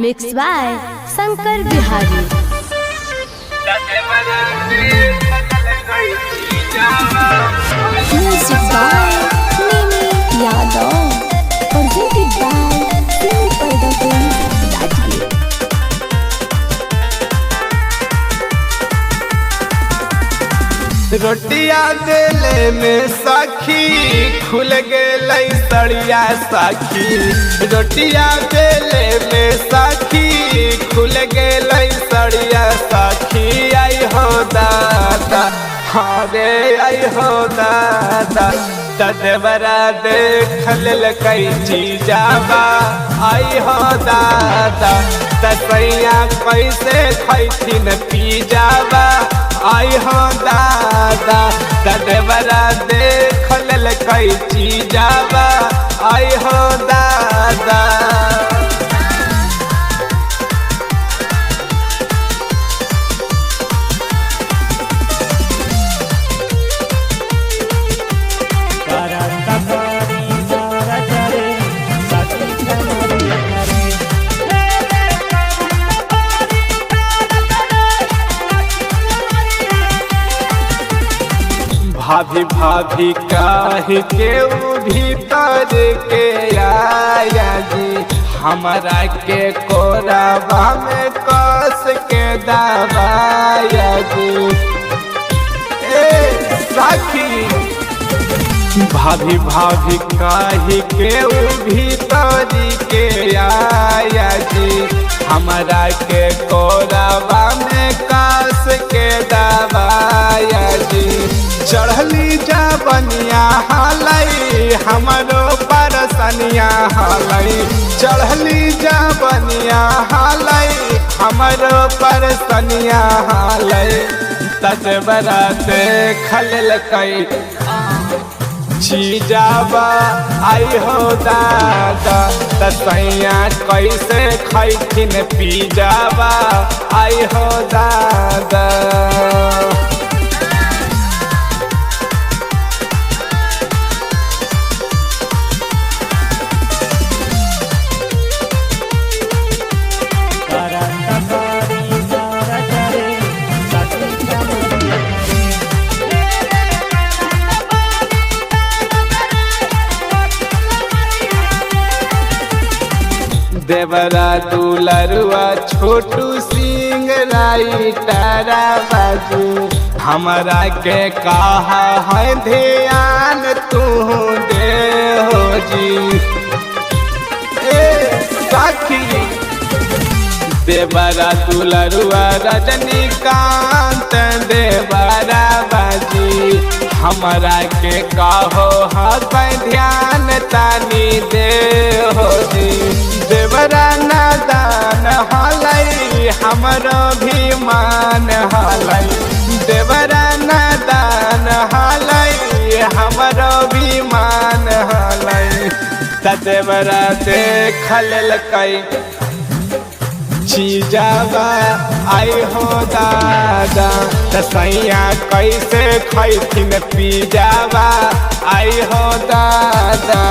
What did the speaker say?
Mixed by Shankar Bihari. Music by Mimi Yadav. Presented by Simi Parda Films, Rajgir. रोटिया देले में सखी खुल गई सड़िया सखी। रोटिया देले में सखी खुल गई सड़िया सखी। आई हो दादा हरे आई हो दादा तदबरा देख लेल कई चीजाबा। आई हो दादा तसैया कैसे खैथिन पी जाबा। आई हो दादा तदबरा देख लेल कई चीजाबा। आई हो दादा भाभी भाभी काहे के भीतर के आया जी। हमारा के कोराबा में कस के दबाया जी। साखी भाभी भाभी काहे के भीतर के आया जी। हमारा के कोराबा में कस के दबाया जी। चढ़ली जा बनिया हालई हमारो परसनिया हालई। चढ़ली जा बनिया हालई हमारो परसनिया हालई। तदबरा देखल कई चीजाबा। आई हो दादा तसैया कैसे खैथिन पी जाबा। आई हो दादा देवरा दुलरुआ छोटू सिंह राइटरा बाजू। हमारा के कहा है ध्यान तू दे हो जी। साखी देवरा दुलरुआ रजनीकांत देवरा बाजी। हमारा के कहो है ध्यान तानी दे हो जी। देवरा नादान हालई हमरो भी मान हालई। देवरा नादान हालई हमरो भी मान हालई। तदेवरा देखल कई चीजाबा। आई हो दादा तसैया कैसे खैथिन पी जाबा। आई हो दादा